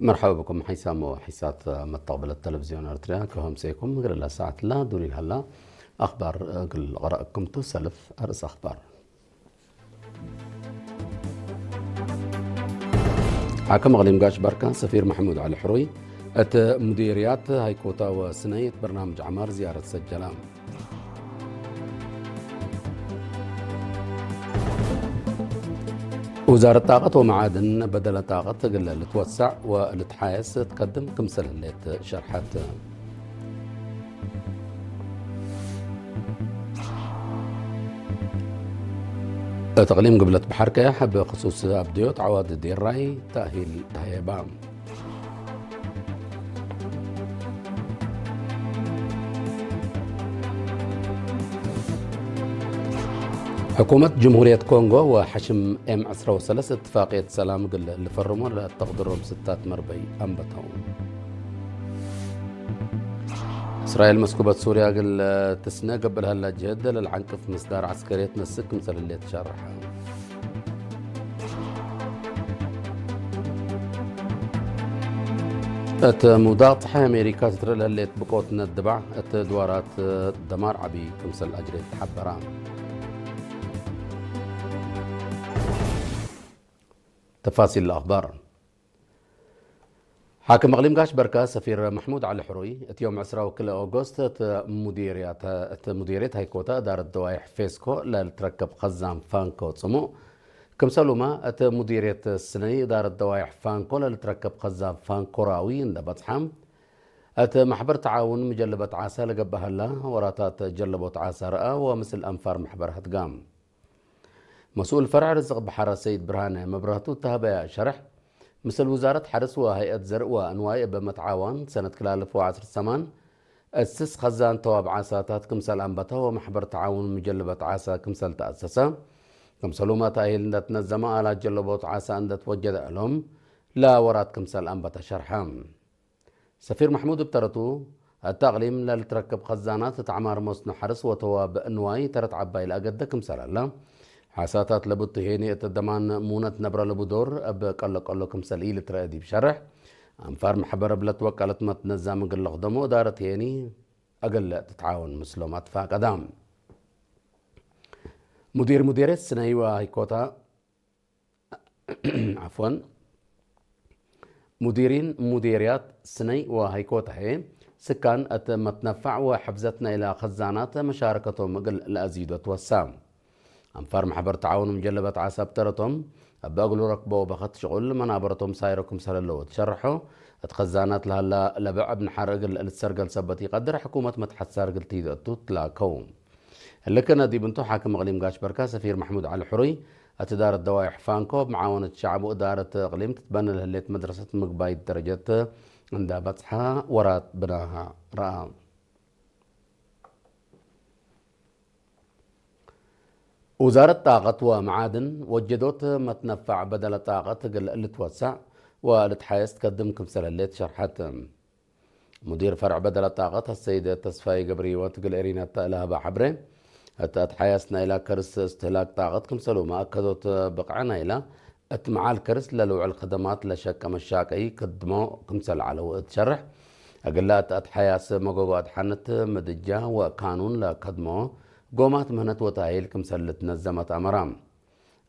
مرحبا بكم حيسام وحيسات مستقبل التلفزيون الارتريا كهم سيكم غير لا ساعة لا دوري هلا اخبار قل غرائكم تسلف ارس اخبار حاكم غليم قاش بركة سفير محمود علي حروي ات مديريات هايكوتا وسنية برنامج عمار زيارة سجلام وزارة الطاقة ومعادن بدل طاقة تقل لتوسع ولتحايس تقدم كمسل اللي شرحت تقليم قبلة بحركة حب خصوص أبديوت عواد دير راي تأهيل تهيبام حكومة جمهورية كونغو وحشم ام 13 اتفاقية سلام قل اللي فرموا لتقدرهم 6 مربي أنبتهم إسرائيل مسكوبة سوريا قل تسنى قبل هلا جهد للعنكف مصدار عسكرية نسك مثل اللي تشرحها مضاطحة أمريكا تترل اللي تبقوتنا الدبع دوارات دمار عبي كمسل أجري تحبران تفاصيل الأخبار حاكم اقليم قاش بركة سفير محمود علي حروي يوم 10 وكل أغسطس مديريات هايكوتا دار الدوايح فيسكو لتركب خزان فانكو تسمو كمسلوما مديرية السني دار الدوايح فانكو لتركب خزان فانكو راوي بطحم محبر تعاون مجلبة عاسى لقبها الله وراتات جلبة عاسى رأى ومثل أنفار محبر هتقام مسؤول فرع رزق بحر السيد برهانة مبرهتو تهبا شرح مثل وزارة حرس وهيئة زرع وأنواع بمتعاون سنة كلال 2008 أسس خزان تواب عاساتات كمسال أنبته ومحبر تعاون مجلبة عاسى كمسال تأسسا كمسلوما تأهيل اندت نزما على جلبة عاسى اندت وجد لهم لا ورات كمسال أنبته شرحام سفير محمود بترتو التقليم للتركب خزانات تعمار مصنع حرس وتواب أنواع ترت عباي لأقد كمسال الله حاساتات لبط هيني الدمان مونة نبرة لبدور أب قلق كمسالي لترادي بشرح أنفار محبر بلت وكالت متنزام قل خدمو دارت هيني أقل تتعاون مسلومات فاقدام مديرية السنايوة هيكوتا عفوا مديريات سني وهيكوتا هي سكان متنفع وحفزتنا إلى خزانات مشاركتهم قل الأزيد وتوسام أنفار محبر تعاون مجلبة عساب ترتم أبقلوا ركبوا بخط شغل منابرتهم سايركم سللو تشرحوا اتخزانات لها لبع ابن حرق السرقل سبتي قدر حكومة متحسار قلتي تلاكوم اللي كان دي بنتو حاكم اقليم قاش بركة سفير محمود علي حري اتدار الدوايح فانكو بمعاونة الشعب وإدارة اقليم تتبنى لهليت مدرسة مقبايد درجة عندها بطحها ورات بناها رأى وزارة طاقة ومعادن وجدوت متنفع بدل طاقة اللي توسع والتحايس تقدم كمسل اللي شرحت مدير فرع بدل طاقة السيدة تصفاي قبري وتقل إرينا لها بحبري تحايسنا إلى كرس استهلاك طاقة كمسلو ما أكدوت بقعنا إلى اتمع الكرس للوع الخدمات لشك مشاكي قدموا كمسل على تشرح أقلات أتحايس مقوقات حنت مدجة وقانون لقدموا قومات مهنة وتاهيل كمسلة نزمت أمرام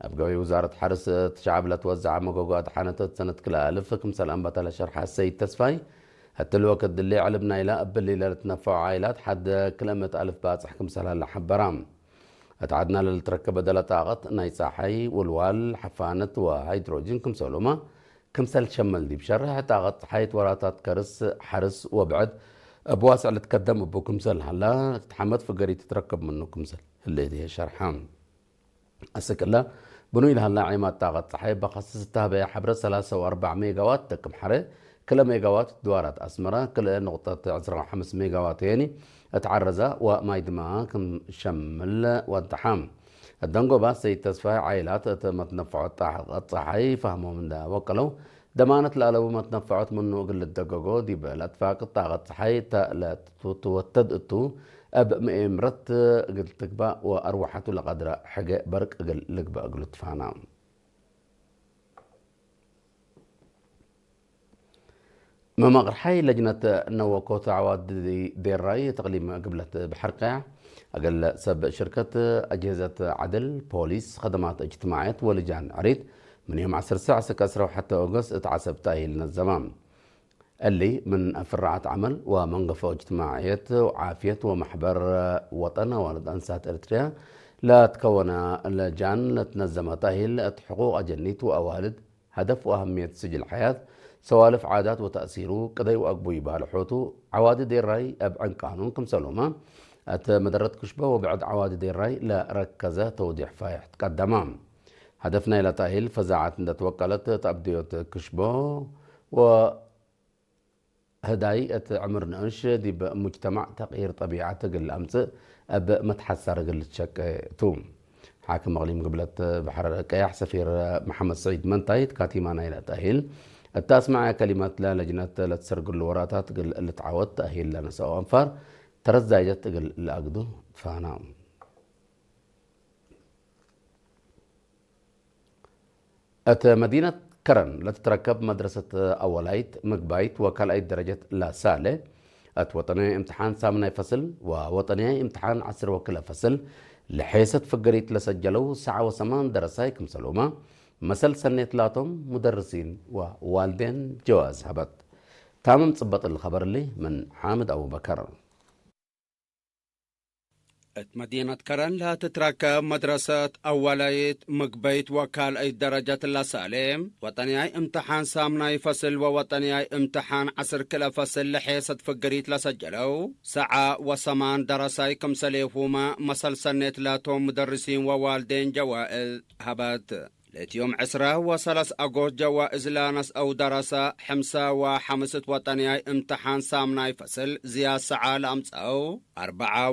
أبقى وزارة حرس تشعب لتوزع مقوقات حانت سنة كلا ألف كمسل أنبت لشرح السيد تصفاي حتى الوقت اللي علمنا إلى أبل اللي لتنفع عائلات حد كلمة ألف باصح كمسل هلا حبرام اتعدنا للتركب بدل طاقة نيصاحي والوال حفانة وهيدروجين كمسلوما كمسل شمل دي بشرح طاقة حيث وراتات كرس حرس وبعد بواسع اللي تقدم ابو كمسل هلا تتحمد فقري تتركب منه كمسل اللي دي شرحان اسكلا بنو لها هلا عيمات طاقة صحي بخصصتها بيا حبر 3 و4 ميجا وات تكم حري كل ميجا وات دوارات اسمرة كل نقطة 5 ميجا وات يعني اتعرزة وما يدمها كم شمل وانتحام الدنقو بس يتصفى عائلات متنفعات طاقة صحي فهموا من ده وقالوا دمانت لالو ما تنفعت منه قل الدقاقو دي بالاتفاق الطاقة صحي لا توتد اب مئمرت قلت تقبا واروحته لقدر حاجة برك قل لقبا قلت فانا ممغرحي لجنة نوكوت عواد دي الراي تقليم قبلة بحرقع أقل سب شركة أجهزة عدل بوليس خدمات اجتماعية ولجان عريض من يوم 10 ساعة سكسرة وحتى أغسطس اتعسب تأهيل الزمان اللي من فرعات عمل ومنقفة اجتماعية وعافية ومحبر وطن والد أنسات إريتريا لا تكون لجان لتنظم تأهيل حقوق أجنيت وأوالد هدف وأهمية سجل الحياة سوالف عادات وتأثيره كذا وأقبوي بالحوتو عوادي دير راي أبعن قانون كم سلوما مدرت كشبة وبعد عوادي دير راي لا ركزة توضيح فايح تقدمام هدفنا إلى تأهيل فزاعات توكلت تأبديوت كشبة و هداي عمر نقش دي بمجتمع تغيير طبيعة تقل أمس أب متحسر قل تشك توم حاكم مغليم قبلت بحر كياح سفير محمد سعيد منطايت كاتيمانا إلى تأهيل التاسمع كلمات لا لجنة لا تسرق الوراتات تقل اللي تعود تأهيل لنا سواء أنفار ترزايجت تقل اللي أقدو فانا مدينة كرن لا تتركب مدرسة أولايت مقبايت وكالايت درجة لا سالة وطنية امتحان سامناي فصل ووطنية امتحان عصر وكلا فصل لحيث فقريت لسجلوا ساعة وثمان درساي كمسلومة مثل سنة لاتهم مدرسين ووالدين جواز هبت تامم تصبط الخبر اللي من حامد أبو بكر مدينة كرن لا تتركب مدرسة أوليت مقبيت وكال أي درجة اللاسالم وطنياي امتحان سامناي فصل ووطنياي امتحان عصر كلا فصل لحيصة فقريت لسجلو ساعة وثمان درساي كم سليفوما مسل سنة لاتهم مدرسين ووالدين جوائز هبت يوم 10 أغسطس جوائز لانس أو دراسة حمسة وحمسة وطنياي امتحان سامناي فصل زياد ساعة لأمس أو 4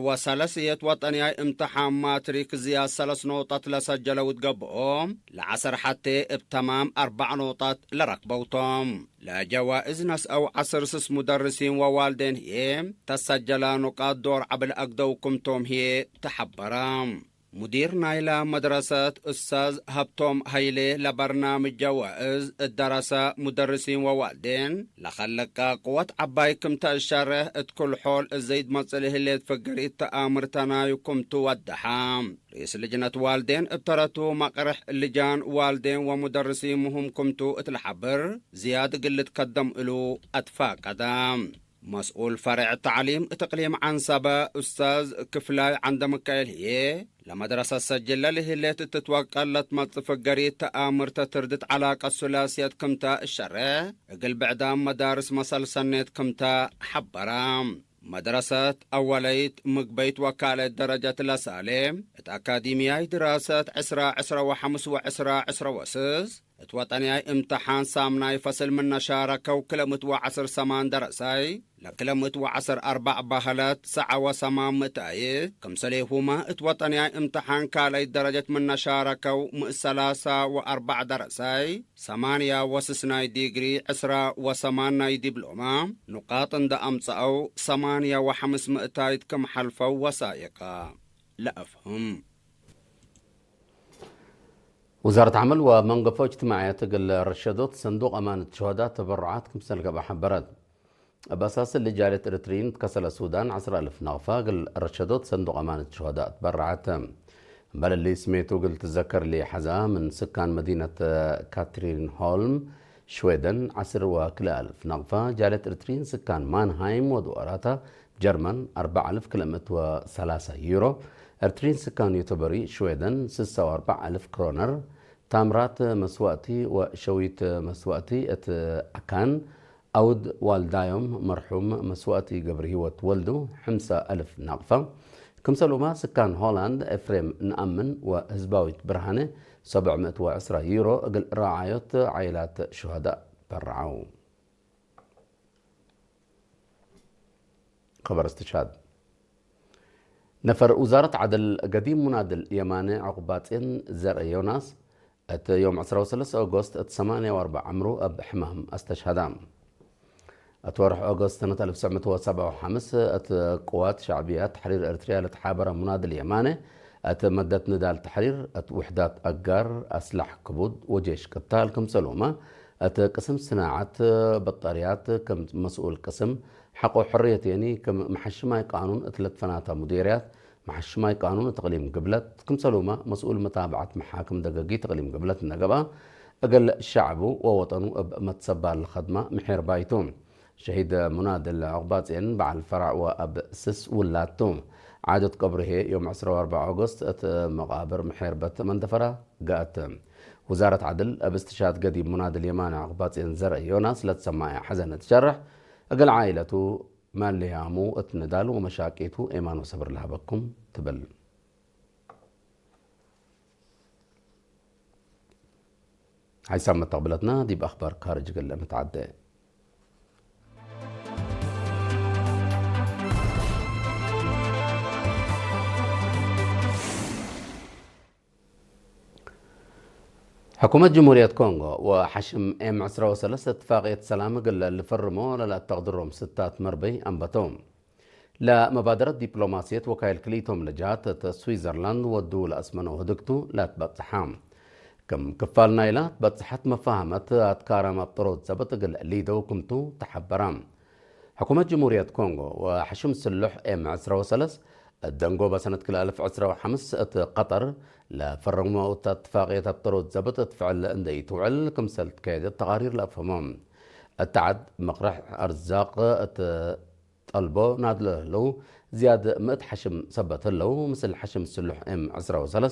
وطنياي امتحان ماتريك زياد 3 نقطة لسجلوا تقبؤهم لعصر حتى ابتمام 4 نقطة لركبوتهم لا جوائز ناس أو عصر سس مدرسين ووالدين هي تسجل نقاط دور عبل أقدوكم توم هي تحبرام مدير نايلا مدرسة أستاذ هبتوم هيلي لبرنامج جوائز الدراسة مدرسين ووالدين لخلق قوة عبايكم تأشاره اتكل حول الزيد مصله اللي تفقريت تآمر تنايكم تودحام رئيس لجنة والدين ابترتوا مقرح اللجان والدين ومدرسين مهم كمتو اتلحبر زيادة قلت قدم إلو أتفاق قدام مسؤول فرع التعليم تقليم عن سبا أستاذ كفلاي عند مكايل هي لمدرسة سجلة له اللي تتوقلت مطفقريت تآمر تتردت علاقة ثلاثية كمتا الشرع قل بعدام مدارس مسل سنة كمتا حبرام مدرسة أوليت مقبيت وكالة درجة لسالم أكاديمية دراسة 10 وسز توطنياي امتحان سامناي فصل من نشارة وكلمت وعصر سمان درساي لكلمت وعصر 4 بهلات ساعة وثمان متايد كم سليهما توطنياي امتحان كالي درجة من نشارة ومؤسلاسة و4 درساي 8 وسسناي ديجري 10 دبلومة نقاط دا أمسأو 8 و500 كم حلفة وسائقة لا أفهم وزارة عمل ومنقفة اجتماعية تقل رشدوت صندوق أمانة شهداء تبرعات كمسل قبع حبرد بأساس اللي جالت إريترين تكسل السودان 10,000 نغفة قل رشدوت صندوق أمانة شهداء تبرعات بل اللي سميتو قل تذكر لي حزا من سكان مدينة كاترين هولم شويدن 10,000 نغفة جالت إريترين سكان مانهايم ودواراتها جرمن 4,000 كلمة و3 يورو إرترين سكان يوتوبري شويدن 46,000 كرونر تامرات مسواتي وشويت مسواتي أكان أود والدايم مرحوم مسواتي قبره وتولدو 5,000 ناقفة كمسلوما سكان هولاند إفريم نأمن وهزباويت برهانة 710 يورو قل رعاية عائلات شهداء برعاو خبر استشهاد نفر وزارة عدل قديم منادل يماني عقباتين زرع يوناس يوم 13 أغسطس 48 عمرو أب حمام استشهدام أتورح أغسطس سنة 1957 قوات شعبية تحرير إريتريا لتحابر منادل يماني مدت ندال تحرير وحدات أقار أسلح كبود وجيش قتال كمسلومة قسم صناعة بطاريات كم مسؤول قسم حقو حرية يعني كم محشماي قانون ثلاث فناتا مديريات محشماي قانون تقليم قبلت كم سلومة مسؤول متابعة محاكم دقاقي تقليم قبلت النقبة أقل شعبه ووطنه متسبال الخدمة محير بايتوم شهيد مناد العقبات إن بعد الفرع وأب سس ولاتوم عادة قبره يوم 14 أغسطس مقابر محير بت مندفرة قات وزارة عدل باستشهاد قديم مناد اليماني عقبات إن زرع يوناس لا تسمع حزن تشرح أقل عائلته مال ليامو اتندال ومشاكيته إيمان وصبر لها بكم تبل هاي سامة تقبلتنا دي بأخبار خارج قلة متعدة. حكومة جمهورية كونغو وحشم ام 13 اتفاقية سلام قل اللي فرموا لا تقدرهم ستات مربي أنبتهم لا مبادرة دبلوماسية وكايل كليتهم لجات سويسرلاند والدول أسمنوا هدكتو لا تبتحام كم كفال نايلات بتصحت مفاهمة أتكارم أبطرود زبط قل ليدو كمتو تحبرام حكومة جمهورية كونغو وحشم السلح ام 13 الدنقو بسنة كل 1905 قطر لا فرموا اتفاقية الطرود زبطت فعل اندي توعل كمسلت كيد التقارير لأفهمهم التعد مقرح أرزاق طلبو نادله له زياد مئة حشم سبت له مثل حشم السلح ام 13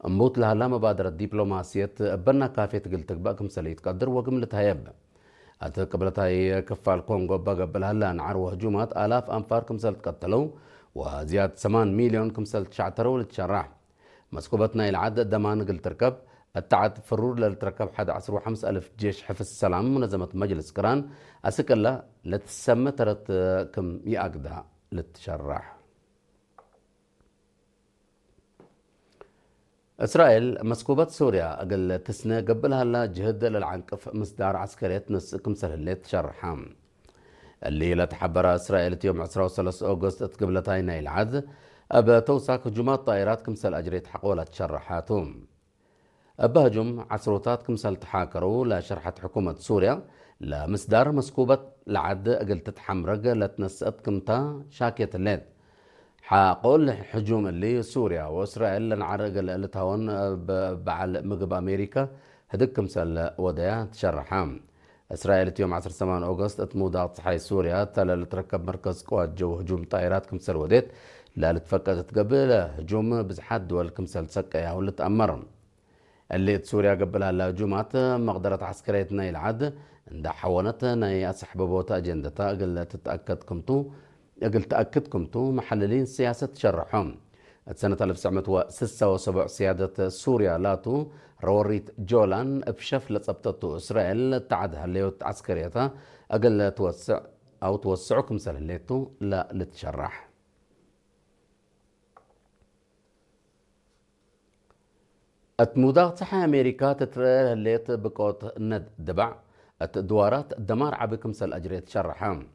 امبوت لها لا مبادرة دبلوماسية بنا كافية قلتك بقى كمسل يتقدر وقملتها يب قبلتها كفال كونغو بقى قبلها لا نعروا هجومات آلاف أنفار كمسل تقتلوا وزيادة 8 مليون كمسل تشعتروا للتشرح مسكوبتنا العدد دمان قل تركب التعد فرور للتركب 11,500 جيش حفظ السلام منظمة مجلس كران أسكلا لتسمى ترت كم يأقدها للتشرح. إسرائيل مسكوبات سوريا أقل تسنى قبلها لا جهد للعنقف مصدار عسكرية نس كمسل اللي تشرحام اللي لا تحبر إسرائيل يوم 13 أغسطس قبلتها نايل عد أبا توساك هجومات طائرات كمسل أجريت حقولة تشرحاتهم أبهجم عسروتات كمسل تحاكروا لشرحة حكومة سوريا لمصدار مسكوبة لعد أقل تتحمرق لتنسقت كمتا شاكية الليل حقول حجوم اللي سوريا وإسرائيل لنعرق لتهون بعل مقب أمريكا هدك كمسل وديا تشرحام إسرائيل يوم 10 أغسطس اتمودات صحي سوريا تلا لتركب مركز قوات جو هجوم طائرات كمسل وديت لا لتفكت قبل هجوم بزحات دول كمسل سكة واللي تأمرن اللي سوريا قبلها لهجومات مقدرة عسكرية نايل عد عند حاولت ناي أسحببوت أجندتا قل تأكدكمتو محللين سياسة تشرحهم سنة 1976 سيادة سوريا لاتو روريت جولان بشف لصبتتو إسرائيل تعدها الليوت عسكريتها أقل توسعكم سلهليتو لا لتشرح اتمودات صحة أمريكا تترى الليت بقوت ند دبع الدوارات الدمار عبكم سل أجريت شرحام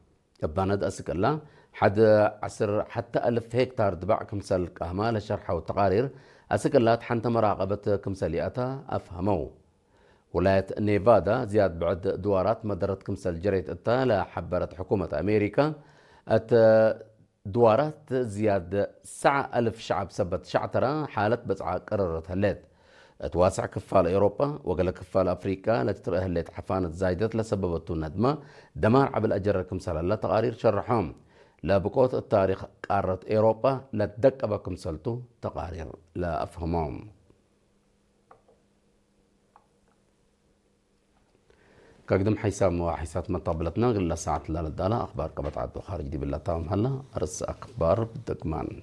بند أسكلا حد عسر حتى 1000 هكتار دبع كمسل كهمال الشرح والتقارير أسكلات حنت مراقبة كمسلياتها أفهموا ولاية نيفادا زياد بعد دوارات مدرت كمسل جريت التالة حبرت حكومة أمريكا دوارات زياد 9,000 شعب سبت شعترة حالة بزعة قررت هليت تواسع كفال أوروبا وقال كفال أفريقيا لتترأه اللي حفانت زايدت لسببتو ندمة دمار عبل أجر كمسل لا تقارير شرحهم لا بقوت التاريخ قارة أوروبا لا تدق بكمسلتو تقارير لا أفهمهم كقدم حيسام وحيسات مطابلتنا غلا ساعة لا لدالا أخبار قبط عدو خارج دي بالله تام هلا أرس أخبار بدقمان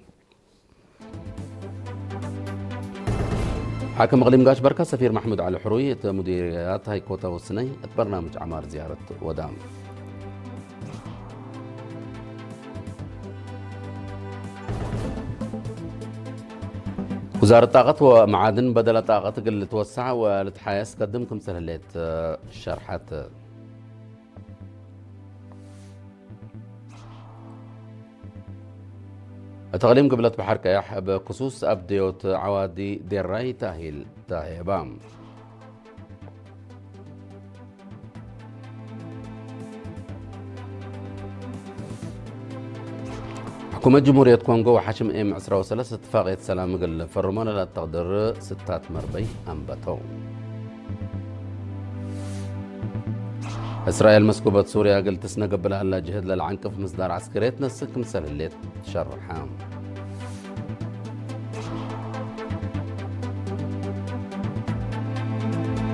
حاكم مغليم قاش بركة سفير محمود علي حروي مديريات هاي كوتا والسني برنامج عمار زيارة ودام وزارة الطاقة ومعادن بدل طاقة قل توسع ولتحايس قدمكم سهلت شرحات تغليم قبلة بحر كياح بخصوص أبديوت عوادي دير راي تاهيل تاهيبام حكومة جمهورية كونغو وحشم إم 13 اتفاقية سلام قل فرمان لا تقدر 6 مربي أنبتو. إسرائيل مسكوبة سوريا قل تسنى قبلها لا جهد للعنكف مصدر عسكريت نسك مثل اللي تشرحام.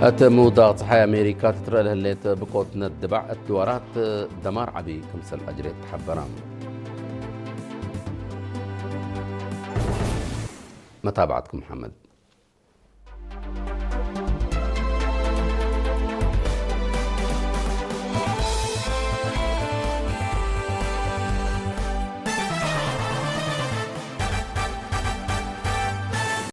أتمو ضغط حياة أمريكا تترى لها اللي بقوتنا الدبع الدوارات دمار عبي كمسل أجريت حبرام. متابعتكم محمد.